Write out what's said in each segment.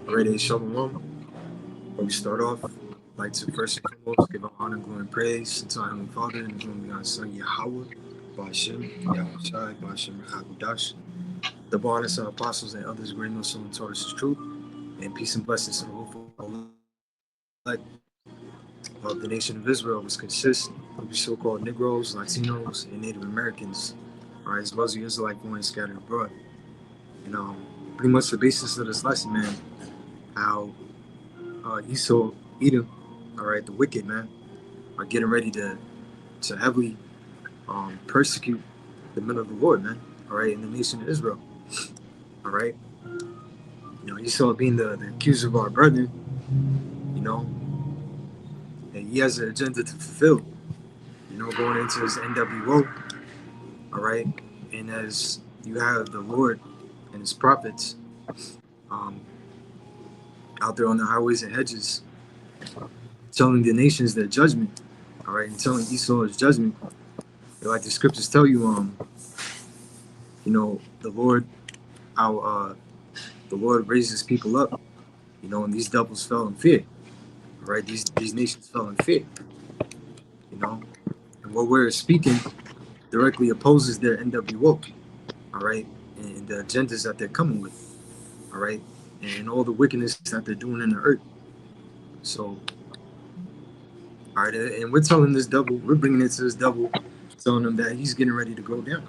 Already, Shalom. Where we start off, I'd like to first and foremost give our honor, glory, and praise to our Heavenly Father and to God's Son Yahweh, Ba'ashem, Yahweh Shai, Ba'ashem Hakudash. The bonus of apostles and others great no soul and Taurus is truth, and peace and blessings to the whole elect of the nation of Israel, which consists of the so-called Negroes, Latinos, and Native Americans, all right, as well as the Israelite born and scattered abroad. And pretty much the basis of this lesson, man, how Esau, Edom, all right, the wicked man, are getting ready to heavily persecute the men of the Lord, man. All right, in the nation of Israel. All right, Esau being the accuser of our brethren, you know, and he has an agenda to fulfill. Going into his NWO. All right, and as you have the Lord and his prophets um, out there on the highways and hedges, telling the nations their judgment. All right, and telling Esau his judgment. Like the scriptures tell you, the Lord, our the Lord raises people up, and these devils fell in fear. All right, these nations fell in fear, you know, and what we're speaking directly opposes their NWO. All right, and the agendas that they're coming with. All right, and all the wickedness that they're doing in the earth. So, all right, and we're telling this devil, we're bringing it to this devil, telling him that he's getting ready to go down.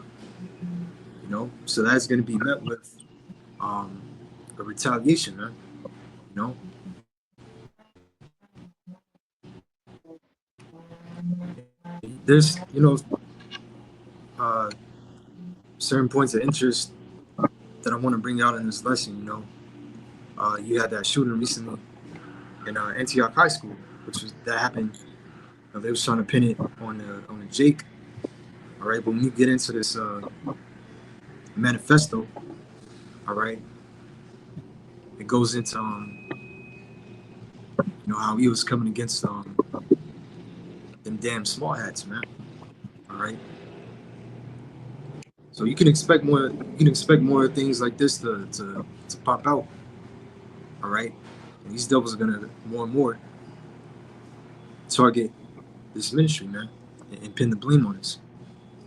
So that's going to be met with um, a retaliation, man. You know, there's uh, certain points of interest that I want to bring out in this lesson. You had that shooting recently in Antioch High School, that happened. They was trying to pin it on the Jake. All right, but when you get into this manifesto, all right, it goes into how he was coming against them damn small hats, man. All right, so you can expect more. You can expect more things like this to pop out. All right, and these devils are gonna more and more target this ministry, man, and pin the blame on us.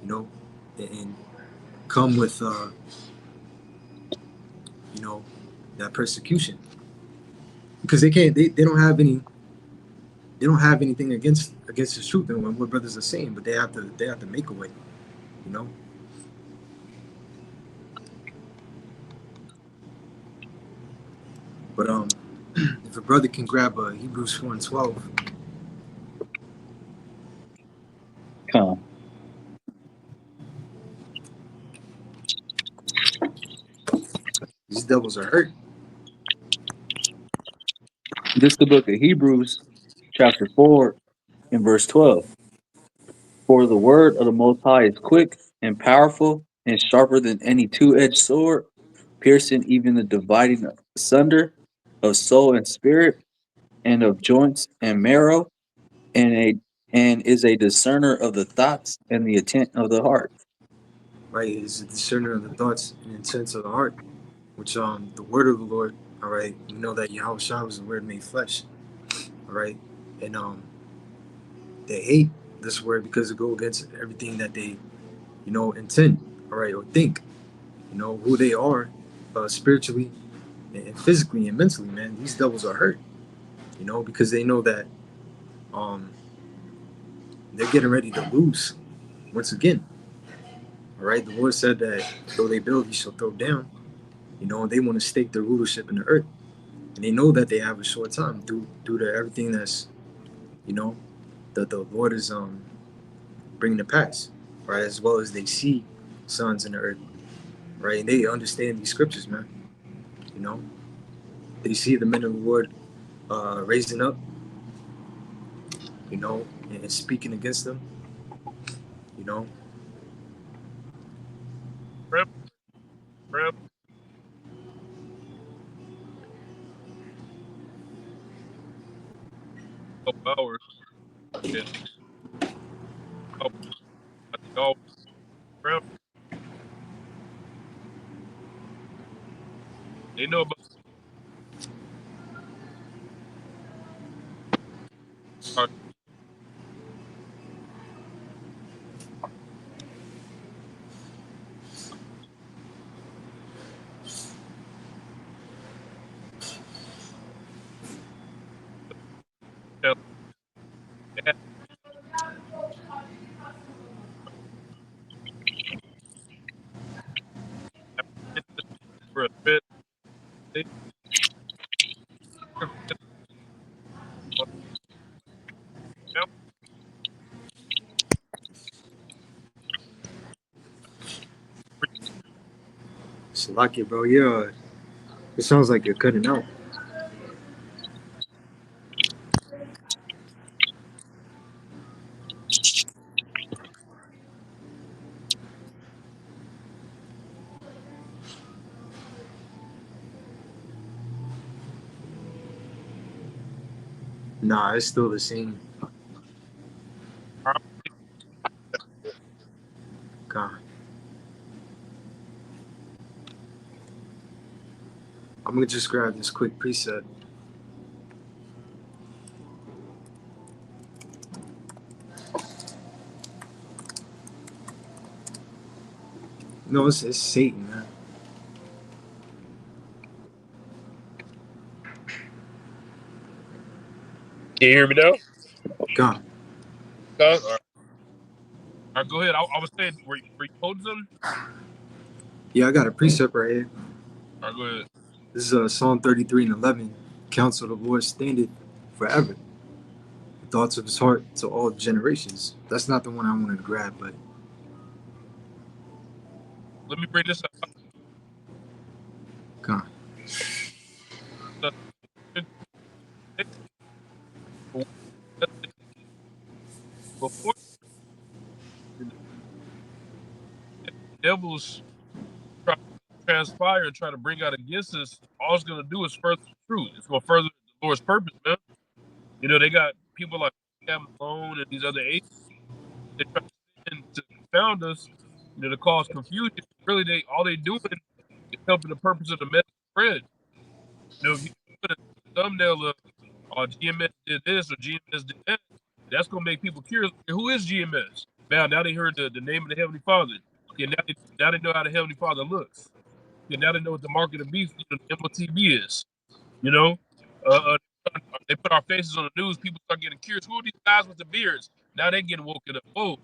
You know, and come with you know that persecution because they can't. They don't have any. They don't have anything against the truth and what brothers are saying, but they have to make a way. You know. But if a brother can grab Hebrews 4:12, Come. these devils are hurt. This is the book of Hebrews, chapter 4, and verse 12. For the word of the Most High is quick and powerful and sharper than any two-edged sword, piercing even the dividing asunder of soul and spirit, and of joints and marrow, and is a discerner of the thoughts and the intent of the heart. Right, is a discerner of the thoughts and intents of the heart, which the word of the Lord. All right, you know that Yahweh Shah was the word made flesh. All right, and they hate this word because it go against everything that they intend. All right, or think. Who they are, spiritually and physically and mentally. Man, these devils are hurt. Because they know that um they're getting ready to lose once again. All right, the Lord said that though they build, He shall throw down. They want to stake their rulership in the earth, and they know that they have a short time due to everything that's you know that the Lord is bringing to pass, right? As well as they see sons in the earth, right? And they understand these scriptures, man. You know, they see the men of the Lord raising up, and speaking against them. You know, Prep, prep, couple hours. And couple, I think all prep, they know about For a bit, they Salakia, bro. Yeah, it sounds like you're cutting out. Nah, it's still the same. God. I'm gonna just grab this quick preset. No, it's Satan, man. Can you hear me now? God. All right, go ahead. I was saying, were you holding something? Yeah, I got a precept right here. All right, go ahead. This is Psalm 33 and 11. Counsel of the Lord standeth forever. The thoughts of his heart to all generations. That's not the one I wanted to grab, but Let me bring this up. God. Before the devils try to transpire and try to bring out against us, all it's going to do is further the truth. It's going to further the Lord's purpose, man. You know, they got people like Cam Malone and these other agents. They try to confound us, you know, to cause confusion. Really, all they doing is helping the purpose of the message spread. You know, if you put a thumbnail of GMS did this or GMS did that, that's gonna make people curious. Who is GMS? Now they heard the name of the Heavenly Father. Okay, now they know how the Heavenly Father looks. Okay, now they know what the mark of the beast, the MOTB is. You know, they put our faces on the news. People start getting curious. Who are these guys with the beards? Now they getting woken up. Whoa,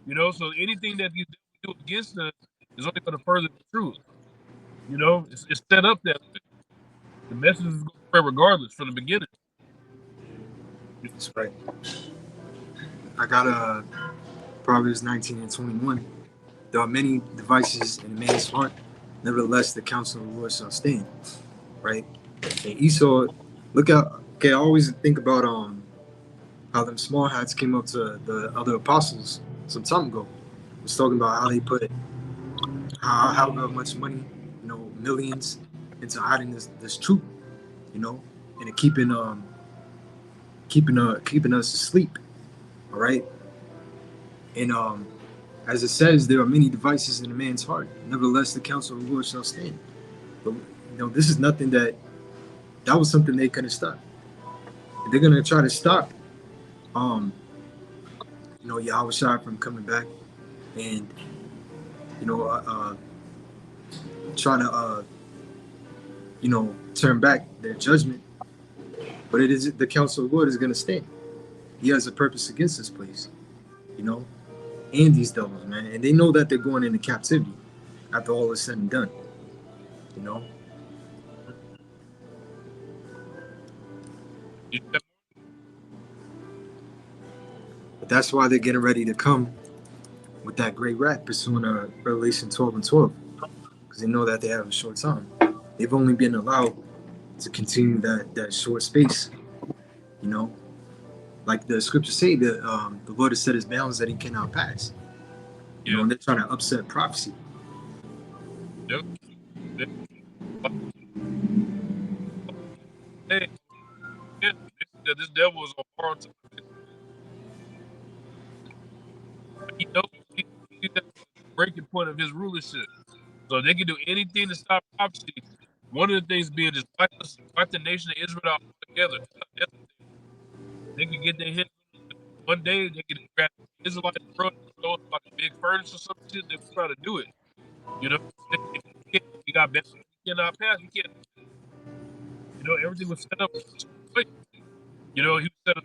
you know. So anything that you do against us is only going to further the truth. You know, it's set up that way. The message is going to spread regardless from the beginning. That's right. I got Proverbs 19 and 21. There are many devices in a man's heart. Nevertheless, the counsel of the Lord shall stand. Right? And Esau, look out. Okay, I always think about how them small hats came up to the other apostles some time ago. It was talking about how they put how much money, millions into hiding this truth, and keeping us asleep. All right. And as it says, there are many devices in a man's heart. Nevertheless, the counsel of the Lord shall stand. But this is nothing that was something they couldn't stop. They're gonna try to stop Yahweh Shai from coming back and trying to turn back their judgment. But it is the counsel of the Lord is gonna stand. He has a purpose against this place, and these devils, man. And they know that they're going into captivity after all is said and done. But that's why they're getting ready to come with that great rat pursuing Revelation 12 and 12. Because they know that they have a short time. They've only been allowed to continue that short space. Like the scriptures say, that the Lord has set his bounds that he cannot pass. And they're trying to upset prophecy. Yep. Hey, this devil is on borrowed time. He knows he's at the breaking point of his rulership. So they can do anything to stop prophecy. One of the things being just wipe the nation of Israel out together. They can get their hands one day they can grab Israelite bro, throw it like a big furnace or some shit. They try to do it. You know, you got bad, you cannot pass. You can't. You know, everything was set up. You know, he was set up.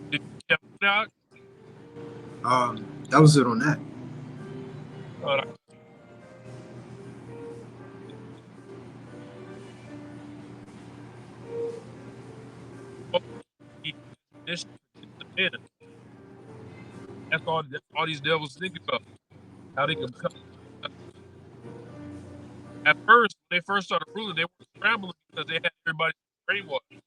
Did you check it out? That was it on that. That's all these devils think about. How they can come. At first, when they first started ruling, they were scrambling because they had everybody brainwashed.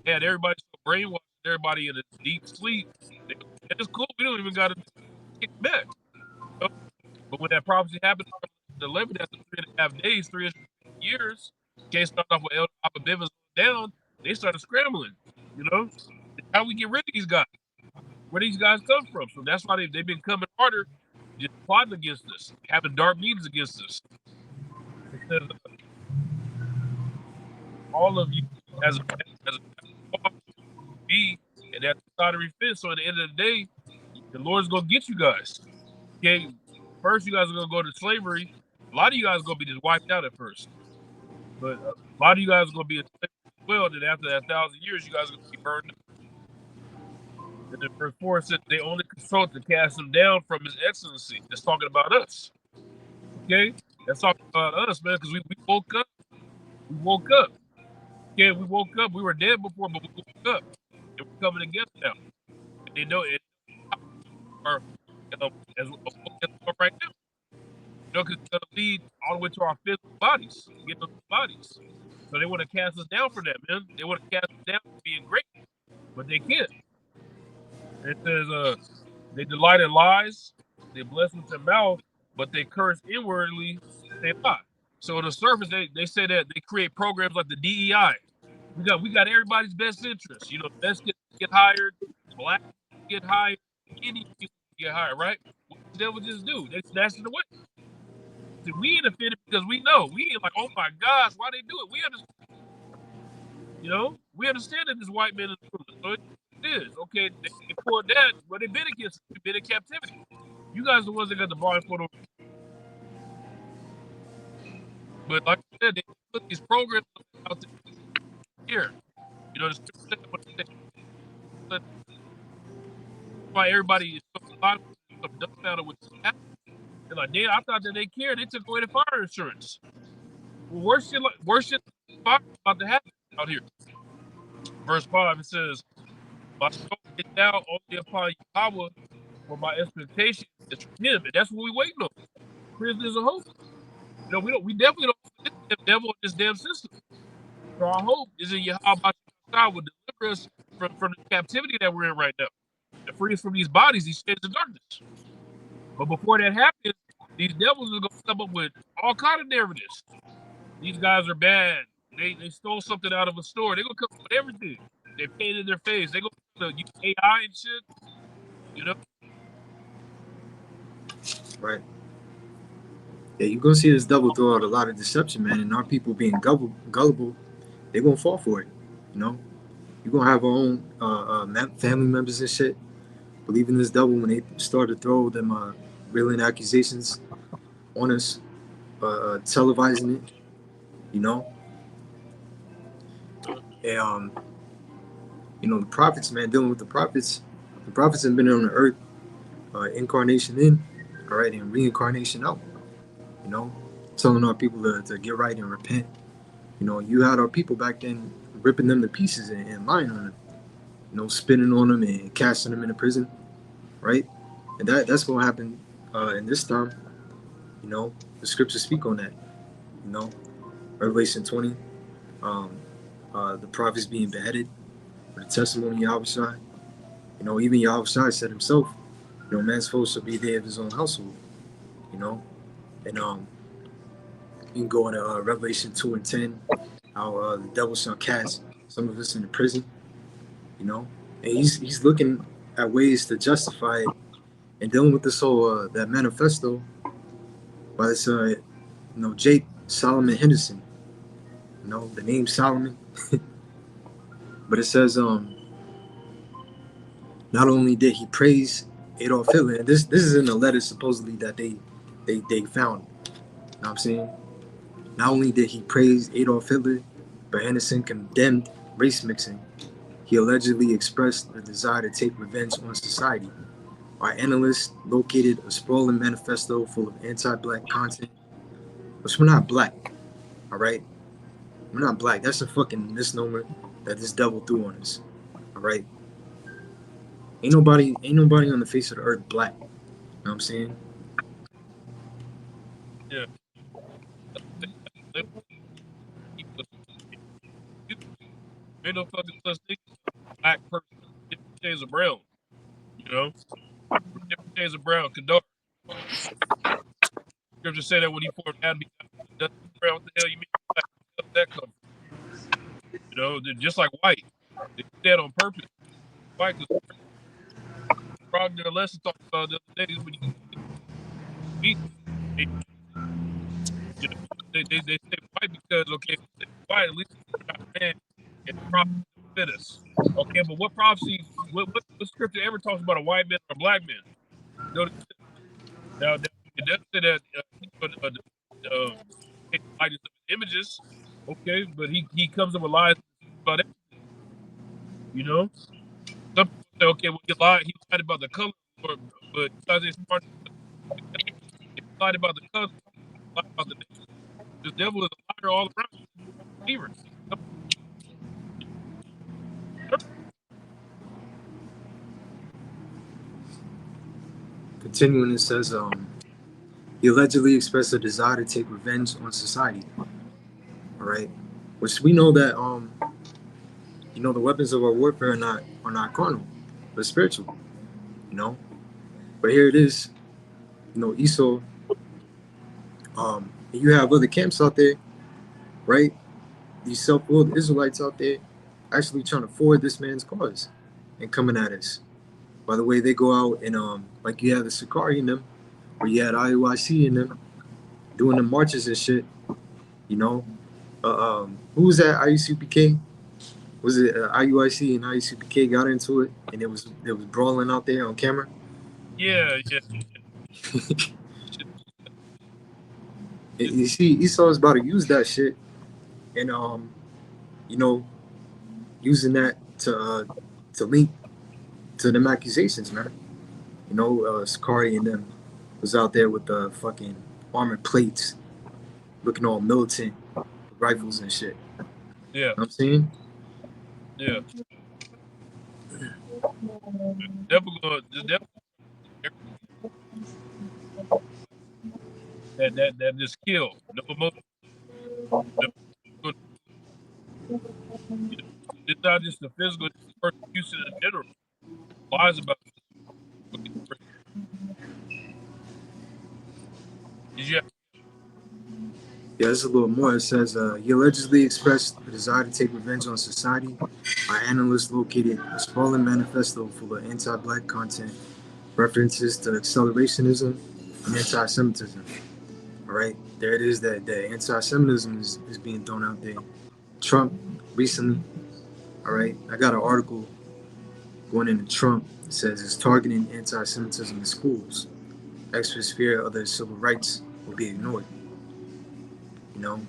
They had everybody so brainwashed, everybody in a deep sleep. And it's cool. We don't even got to kick back. You know? But when that prophecy happened, the 11 after 3.5 days, 3 years, case started off with El Abibivas down. They started scrambling. You know, how we get rid of these guys? Where these guys come from? So that's why they've been coming harder, just plotting against us, having dark meetings against us. Because all of you as a be and that's the side of fence. So at the end of the day, the Lord's gonna get you guys. Okay, first you guys are gonna go to slavery. A lot of you guys are gonna be just wiped out at first, but a lot of you guys are gonna be as well. Then after that 1,000 years, you guys are gonna be burned up. And then verse 4 says they only consult to cast him down from his excellency. That's talking about us. Okay, that's talking about us, man, because we woke up. We woke up. Okay, we woke up. We were dead before, but we woke up. And we're coming against now. And they know it. Or, as right now. You know, because it's going to lead all the way to our physical bodies. Get those bodies. So they want to cast us down for that, man. They want to cast us down for being great. But they can't. It says, they delight in lies. They bless with their mouth, but they curse inwardly. They lie. So on the surface, they say that they create programs like the DEI. We got everybody's best interest. You know, best get hired, black get hired, any people get hired, right? What the devil just do? They snatch it away. See, we ain't offended because we know. We ain't like, oh my gosh, why they do it? We understand. You know, we understand that this white man is ruling. So it is. Okay, they pulled that, but they've been against it. They've been in captivity. You guys are the ones that got the blindfold on. But like I said, they put these programs out there here. You know, why everybody is so dumbfounded with this happening. They're like, I thought that they cared. They took away the fire insurance. Well, worse shit about to happen out here. Verse 5, it says, my soul is down only upon Yahweh, for my expectation is from him. And that's what we waiting on. Prisoners of hope. You know, we definitely don't want this devil in this damn system. So our hope is in Yahweh will deliver us from the captivity that we're in right now. And free us from these bodies, these states of darkness. But before that happens, these devils are gonna come up with all kind of narratives. These guys are bad. They stole something out of a store. They're gonna come up with everything. They painted their face. They're gonna use AI and shit. You know? Right. Yeah, you're gonna see this devil throw out a lot of deception, man, and our people being gullible, they're gonna fall for it. You know, you're gonna have our own family members and shit believing this devil when they start to throw them railing accusations on us, televising it. You know, and you know, the prophets, man, dealing with the prophets have been on the earth, incarnation in, all right, and reincarnation out. You know, telling our people to get right and repent. You know, you had our people back then ripping them to pieces and lying on them. You know, spitting on them and casting them into prison, right? And that's gonna happen in this time. You know, the scriptures speak on that. You know, Revelation 20, the prophets being beheaded for the testimony of Yahweh. You know, even Yahweh said himself, you know, man's foes shall be there of his own household. You know, and you can go into Revelation 2 and 10, how the devil shall cast some of us into prison. You know, and he's looking at ways to justify it and dealing with this whole that manifesto by this you know, Jake Solomon Henderson. You know, the name Solomon. But it says not only did he praise Adolf Hitler, and this is in a letter supposedly that they found. You know what I'm saying? Not only did he praise Adolf Hitler, but Henderson condemned race mixing. He allegedly expressed a desire to take revenge on society. Our analyst located a sprawling manifesto full of anti-black content, which we're not black, all right? We're not black. That's a fucking misnomer that this devil threw on us, all right? Ain't nobody on the face of the earth black. You know what I'm saying? Yeah. Ain't no fucking such thing as a black person. Different shades of brown. You know? Different shades of brown. Kadar. Scripture say that when he formed Adam, brown. What the hell you mean? Black? Where that come from? You know, they're just like white. They do that on purpose. White, because Frog their lesson talked about the other day when you meet, they, you know, they say white because, okay, they say white, at least we're not man, and prophecy fit us. Okay, but what prophecy, what scripture ever talks about a white man or a black man? You know, now, it does say that likeness of images, okay, but he comes up with lies about it, you know? Some people say, okay, well, he lied about the color, but because it's smart, he lied about the color, he lied about the nation. The devil is a liar all around. Deceiver. Continuing, it says he allegedly expressed a desire to take revenge on society. All right, which we know that the weapons of our warfare are not carnal, but spiritual. You know, but here it is. Esau. You have other camps out there, right? These self-willed Israelites out there, actually trying to forward this man's cause and coming at us. By the way, they go out and like you had the Sakari in them, or you had IUIC in them, doing the marches and shit. You know, who was that? IUCPK? Was it IUIC and IUCPK got into it, and it was brawling out there on camera? Yeah. You see, Esau's about to use that shit, and using that to link to them accusations, man. Sakari and them was out there with the fucking armored plates, looking all militant, rifles and shit. Yeah. You know what I'm saying? Yeah. The devil that just kill. No emotion. No, it's not just the physical, it's the persecution in general. Lies about it. Yeah. Yeah, there's a little more. It says he allegedly expressed a desire to take revenge on society. Our analyst located a sprawling manifesto full of anti-black content, references to accelerationism and anti-Semitism. All right, there it is. That anti-Semitism is being thrown out there. Trump recently. All right, I got an article going into Trump. It says it's targeting anti-Semitism in schools. Experts fear other civil rights will be ignored. You know,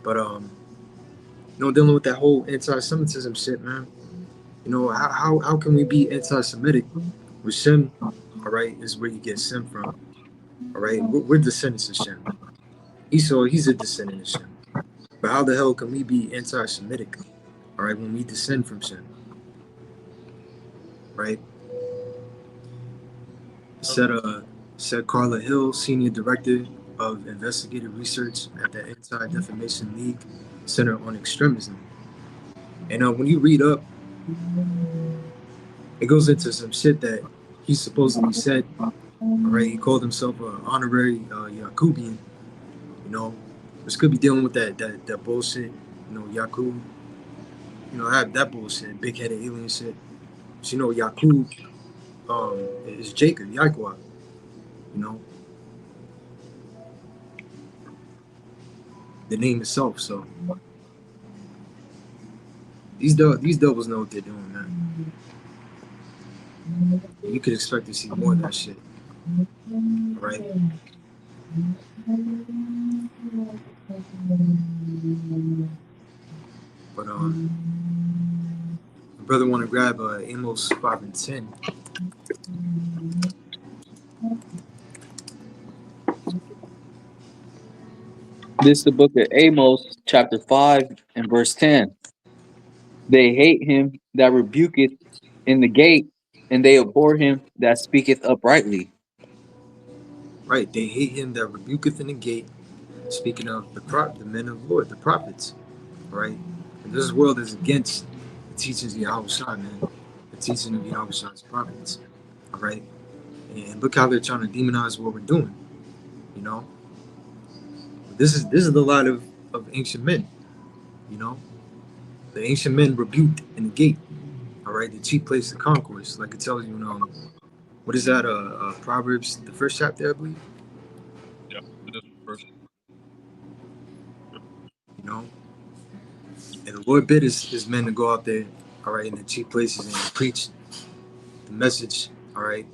but dealing with that whole anti-Semitism shit, man. How can we be anti-Semitic with Shem? All right, is where you get Shem from. All right, we're descendants of Shem. Esau, he's a descendant of Shem. But how the hell can we be anti-Semitic? All right, when we descend from Shem, right? Said Carla Hill, senior director of investigative research at the Anti-Defamation League Center on Extremism. And when you read up, it goes into some shit that he supposedly said. All right, he called himself an honorary Yakubian. This could be dealing with that bullshit. Yakub. That bullshit, big-headed alien shit. But Yakub is Jacob, Yaquab. The name itself. So These doubles know what they're doing, man. You could expect to see more of that shit, right? But my brother want to grab Amos 5 and 10. This is the book of Amos, chapter 5, and verse 10. They hate him that rebuketh in the gate, and they abhor him that speaketh uprightly. Right, they hate him that rebuketh in the gate. Speaking of the men of the Lord, the prophets, right? And this world is against the teachings of Yahweh Shai, man. The teaching of Yahweh Shai's prophets, all right? And look how they're trying to demonize what we're doing, you know? This is the lot of ancient men, you know? The ancient men rebuked in the gate, all right? The chief place of concourse, like it tells you in what is that? Proverbs, the first chapter, I believe. Yeah, this verse. You know, and the Lord bid his men to go out there, all right, in the chief places and preach the message, all right,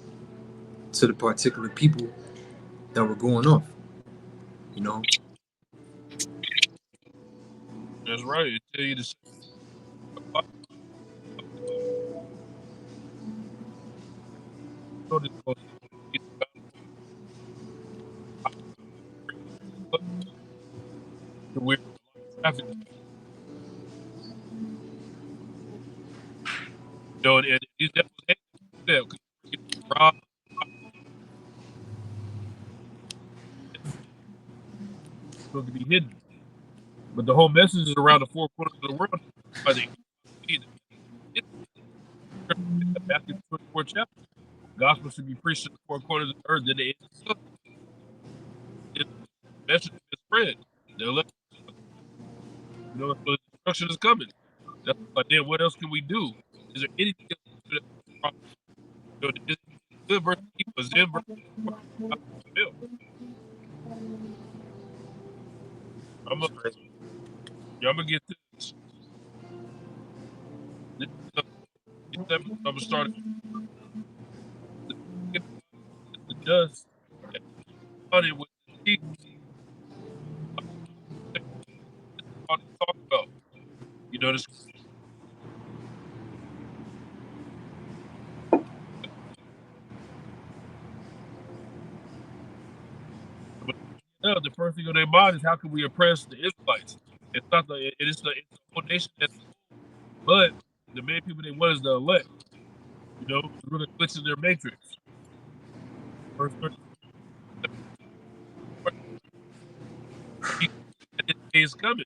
to the particular people that were going off. You know, That's right. It tell you to say, "Oh, this goes to where traffic, and these devils hate them because you get robbed, so it can be hidden. But the whole message is around the four corners of the world. By the Matthew 24 chapter, gospel should be preached to the four corners of the earth. Then the message is spread. They'll let you know so destruction is coming. That's like, then what else can we do? Is there anything else? You know, is good versus evil? Is them versus evil? I'm gonna, that's right. yeah, I'm gonna get this. This I'm gonna start the dust and started with the teeth. Talk about. You know, this the first thing on their mind is how can we oppress the Israelites? It's not it's the whole nation but the main people they want is the elect. You know, we're gonna glitch in their matrix. First, day is coming.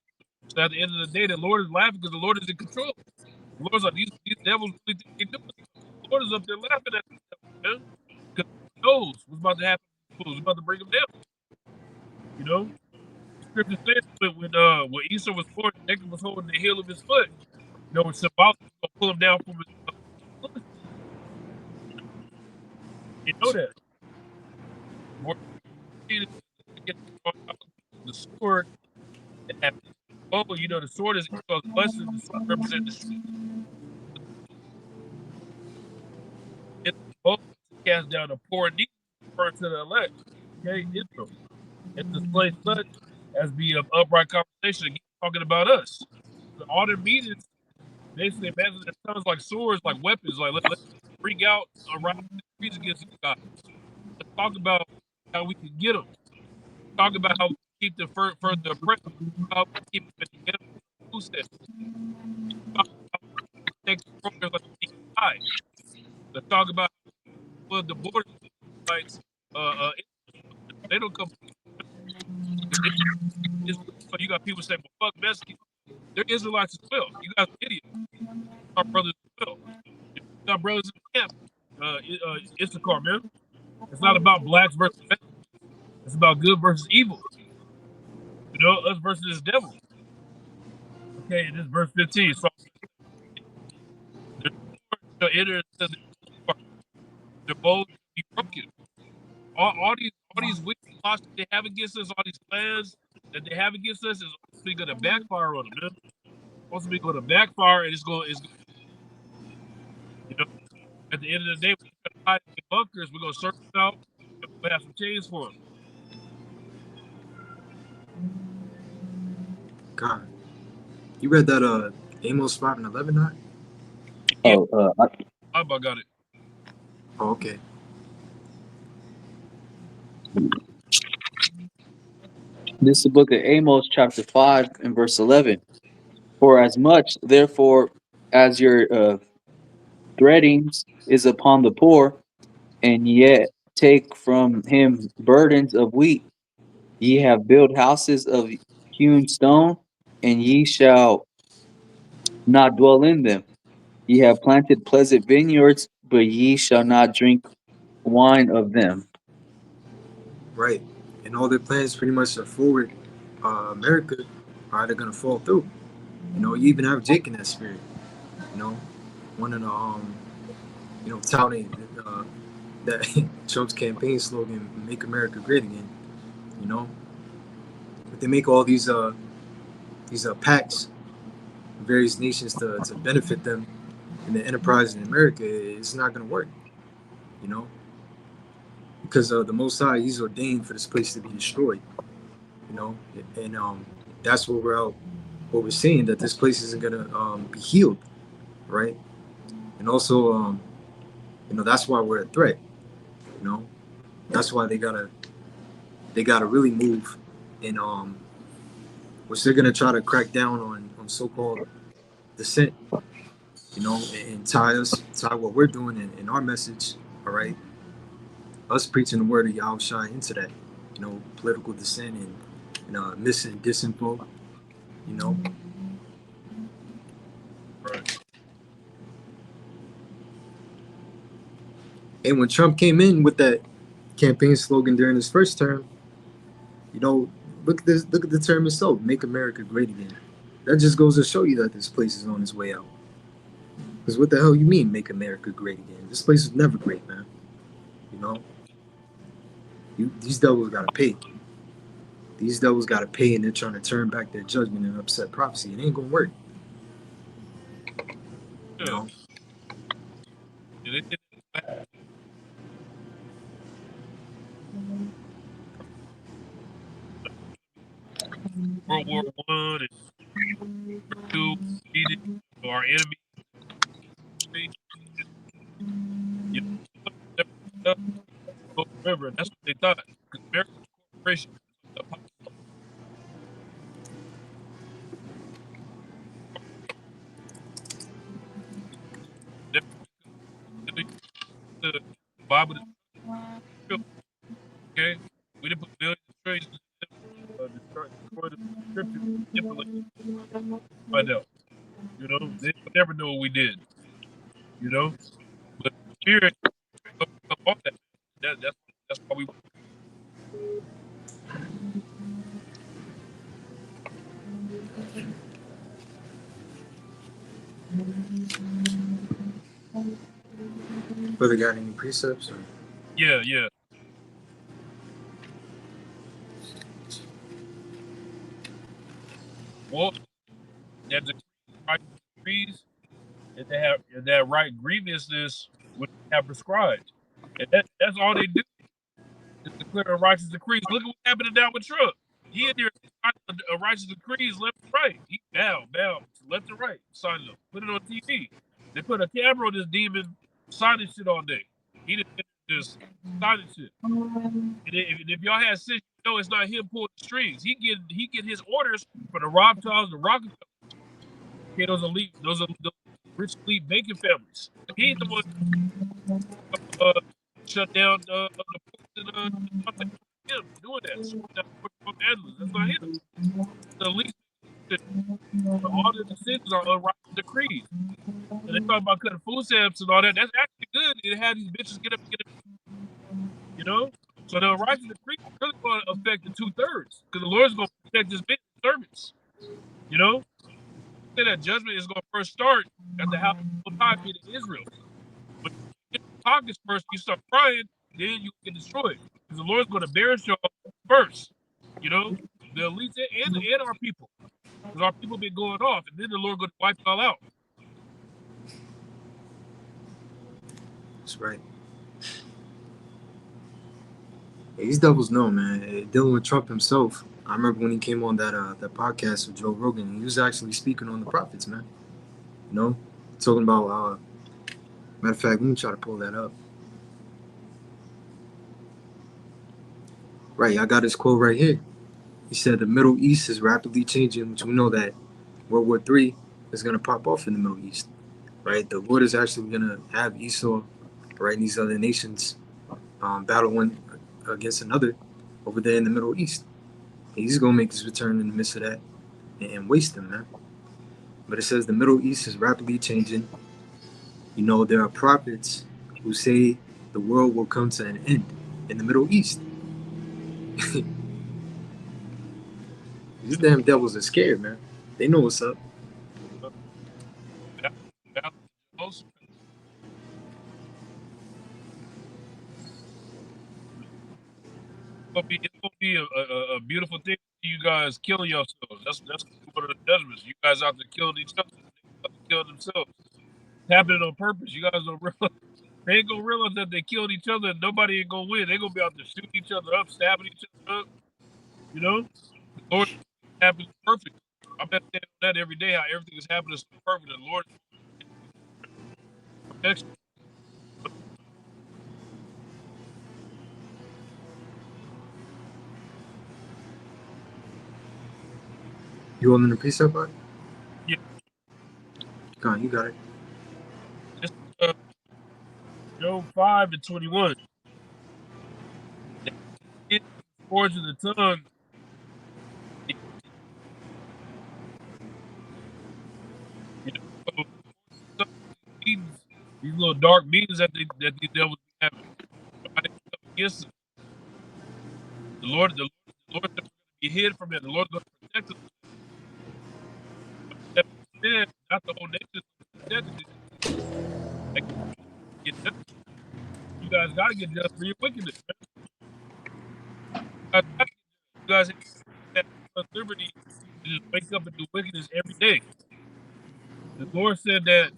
So at the end of the day, the Lord is laughing because the Lord is in control. The Lord's like these devils really think they do it. The Lord is up there laughing at them, man. Because he knows what's about to happen. Who's about to bring them down. You know? The scripture says when Esau was born, Jacob was holding the heel of his foot. You know, it's symbolic to pull him down from his foot. You know that. More the sword that you know, the sword is Esau's blessing, the sword represents the it's both cast down a poor knee referring to the elect. Okay, Israel. And display such as be of upright conversation, again, talking about us. All their meetings basically imagine their tongues like swords, like weapons, like let's bring out around the trees against these guys. Let's talk about how we can get them. Talk about how we keep them further oppressed. How we keep them together. Who said? Talk about protect programs like the DI. Let's talk about the border rights. They don't come. So you got people saying, "Well, fuck Mexican." They're Israelites as well. You guys are idiots. Our brothers as well. Our brothers in the camp. Issachar, man. It's not about blacks versus Mexicans. It's about good versus evil. You know, us versus this devil. Okay, this is verse 15. So the enter says the bows be broken. All these wicked plots that they have against us, all these plans that they have against us is going to backfire on them, man. supposed to be going to backfire, and it's you know, at the end of the day, when we hide in bunkers, we're gonna search them out and we'll have some chains for them. God, you read that Amos 5:11, not? Yeah, Oh, I about got it. Oh, okay. this is the book of Amos, chapter 5, and verse 11. For as much, therefore, as your threadings is upon the poor, and yet take from him burdens of wheat, ye have built houses of hewn stone, and ye shall not dwell in them. Ye have planted pleasant vineyards, but ye shall not drink wine of them. Right. And all their plans pretty much are forward America are they're gonna fall through. You know, you even have Jake in that spirit. You know, one of the touting that Trump's campaign slogan, "Make America Great Again." You know, but they make all these pacts, various nations to benefit them in the enterprise in America. It's not gonna work. You know, because the Most High, He's ordained for this place to be destroyed. You know, and that's what we're out. What we're seeing that this place isn't gonna be healed, right? And also, that's why we're a threat. You know, that's why they gotta really move, and which they're gonna try to crack down on so-called dissent. You know, and tie what we're doing in our message. All right, us preaching the word of Yahushua into that. You know, political dissent and missing disinfo. You know, Right. and when Trump came in with that campaign slogan during his first term, you know, look at this. Look at the term itself: "Make America Great Again." That just goes to show you that this place is on its way out. Because what the hell you mean, make America great again? This place was never great, man. You know, these devils gotta pay. These devils gotta pay, and they're trying to turn back their judgment and upset prophecy. It ain't gonna work. You Yeah. know, And they did it World War I and II. Needed our enemy. You know, remember, that's what they thought. Because America's a corporation. The Bible is real, okay? We didn't put millions of trillions destroy the scripture, manipulate, find out. You know, they would never know what we did. You know, but spirit come off that. That's why we. brother got any precepts? Or? Yeah. Well, that the right decrees and they have and that right grievousness which they have prescribed, and that's all they do is declare righteous decrees. Look at what happened now with Trump. He in there righteous decrees left and right. He bow left and right, signing them, put it on TV. They put a camera on this demon signing shit all day. He just signing shit. And if y'all had sense, you know it's not him pulling the strings. He get his orders from the Rothschilds, the Rockefellers. Okay, those are the rich elite banking families. He ain't the one shut down the ports and him doing that. That's not him. The least all the decisions are unrighteous decrees. And they talk about cutting food stamps and all that. That's actually good. It had these bitches get up, you know. So the righteous decree is really going to affect the 2/3 because the Lord's going to protect His servants. You know, say that judgment is going to first start at the house of God being in Israel. When you get the pockets first, you start crying, then you get destroyed because the Lord's going to bear y'all first. You know, the elites and our people. Because our people been going off, and then the Lord going to wipe it all out. That's right. Yeah, these devils know, man. Dealing with Trump himself. I remember when he came on that podcast with Joe Rogan. He was actually speaking on the prophets, man. You know, talking about. Matter of fact, let me try to pull that up. Right, I got his quote right here. He said the Middle East is rapidly changing, which we know that World War III is going to pop off in the Middle East. Right, the Lord is actually going to have Esau, right, and these other nations battle one against another over there in the Middle East. And he's going to make his return in the midst of that and waste them, man. But it says the Middle East is rapidly changing. You know, there are prophets who say the world will come to an end in the Middle East. These damn devils are scared, man. They know what's up. It's gonna be a beautiful thing for you guys killing yourselves. That's one of the judgments. You guys out there killing each other, they killing themselves. It's happening on purpose. You guys don't realize. They ain't gonna realize that they killed each other and nobody ain't gonna win. They gonna be out there shooting each other up, stabbing each other up. You know, the Lord happens perfect. I meditate on that every day. How everything is happening so perfect. The Lord protection. You holding the precept, bud? Yeah. Go on, you got it. Job 5:21. The forge of the tongue. You know, these little dark meetings that these devils be having. Nobody can come against them. The Lord is going to be hid from it. The Lord is going to protect us. Not the whole nation. You guys got to get just for your wickedness. You guys have liberty to just wake up and do wickedness every day. The Lord said that.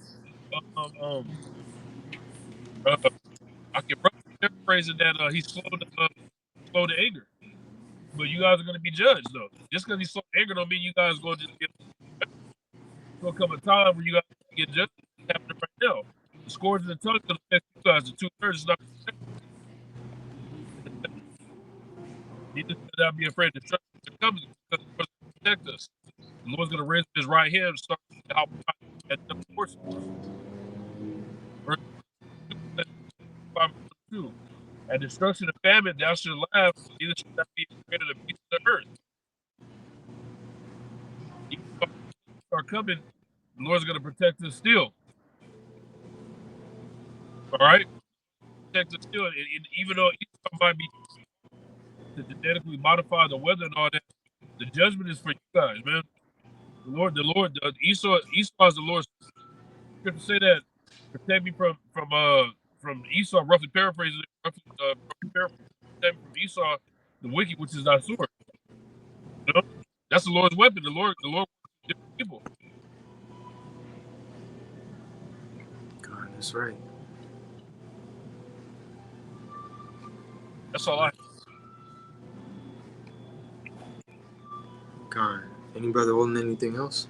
I can paraphrase it that he's slow to anger, but you guys are going to be judged though. Just because he's slow to anger don't mean you guys going to just get. There's going to come a time where you guys get judged. It's happening right now. The scourge of the tongue going to affect you guys. The 2/3 is not. He just said not be afraid. The destruction comes because the Lord's going to protect us. The Lord's going to raise his right hand and start to help at the portion. Verse 2. At destruction and famine, thou shalt laugh, neither shalt thou be afraid of the beasts of the earth. Even if are coming, the Lord's going to protect us still. All right? Protect us still. And even though Esau might be to genetically modify the weather and all that, the judgment is for you guys, man. Esau is the Lord's. Scripture say that protect me from Esau, roughly paraphrasing, protect me from Esau, the wicked, which is thy sword. You know? That's the Lord's weapon. The Lord different people. God, that's right. That's all I have. God. Any brother holding anything else?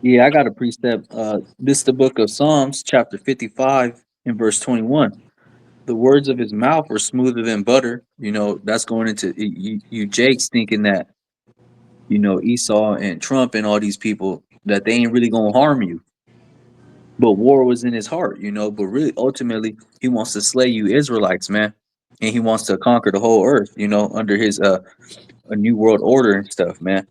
Yeah, I got a precept. This is the book of Psalms, chapter 55, and verse 21. The words of his mouth were smoother than butter. You know, that's going into you Jake's thinking that, you know, Esau and Trump and all these people, that they ain't really gonna harm you. But war was in his heart, you know. But really, ultimately, he wants to slay you Israelites, man, and he wants to conquer the whole earth, you know, under his a new world order and stuff, man.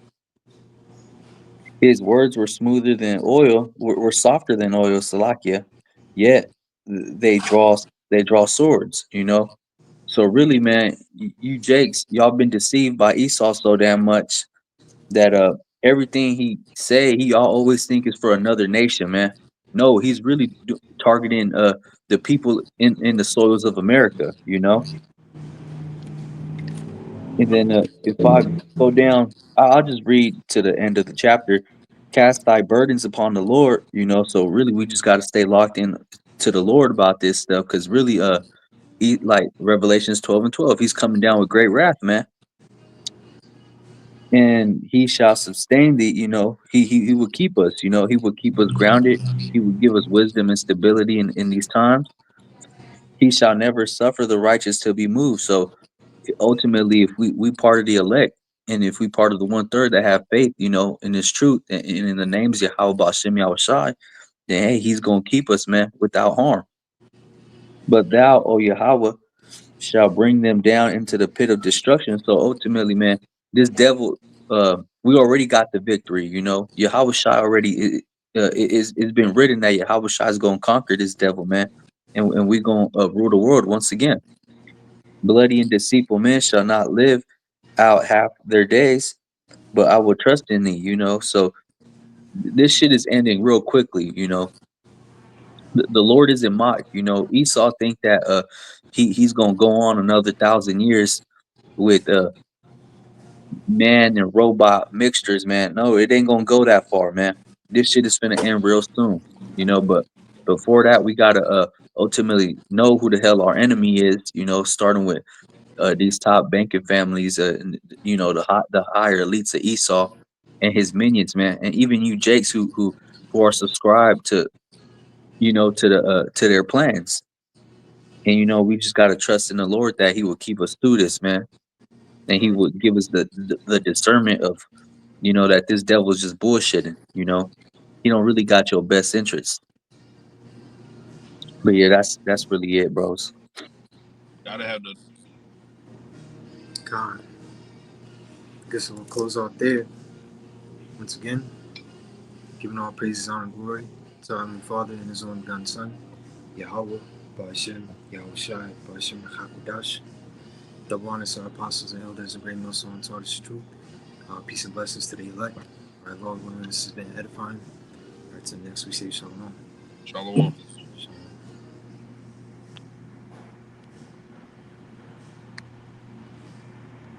His words were smoother than oil, were softer than oil, Salakia. Yet they draw swords, you know. So really, man, you Jakes, y'all been deceived by Esau so damn much that everything he say, he y'all always think is for another nation, man. No, he's really targeting the people in the soils of America, you know. And then if I go down, I'll just read to the end of the chapter. Cast thy burdens upon the Lord, So really, we just got to stay locked in to the Lord about this stuff, because really, like Revelations 12:12, he's coming down with great wrath, man, and he shall sustain thee. He will keep us. He will keep us grounded. He will give us wisdom and stability in these times. He shall never suffer the righteous to be moved. So ultimately, if we part of the elect, and if we part of the 1/3 that have faith, in this truth, and in the names of Yahweh Bashem Yahushai, then hey, he's gonna keep us, man, without harm. But thou, O Yahweh, shall bring them down into the pit of destruction. So ultimately, man, this devil, we already got the victory. Yahweh Shai already it's been written that Yahweh Shai is gonna conquer this devil, man, and we're gonna rule the world once again. Bloody and deceitful men shall not live out half their days, but I will trust in thee. So this shit is ending real quickly. The Lord isn't mocked. Esau think that he's gonna go on another 1,000 years with man and robot mixtures, man. No, it ain't gonna go that far, man. This shit is gonna end real soon, But before that, we gotta ultimately know who the hell our enemy is. Starting with these top banking families, the higher elites of Esau and his minions, man, and even you Jakes who are subscribed to to their plans. And we just gotta trust in the Lord that He will keep us through this, man, and He would give us the discernment of that this devil is just bullshitting. He don't really got your best interest. But yeah, that's really it, bros. Gotta have the God. I guess we'll close out there. Once again, giving all praises, honor, and glory to our Heavenly Father and His only begotten Son, Yahweh, Ba'ashem, Yahushai, Ba'ashem, Hakudash. Double honor to our apostles and elders and great millstone and taught us the truth. Peace and blessings to the elect. Our Lord, when this has been edifying. All right, till next we say shalom. Shalom.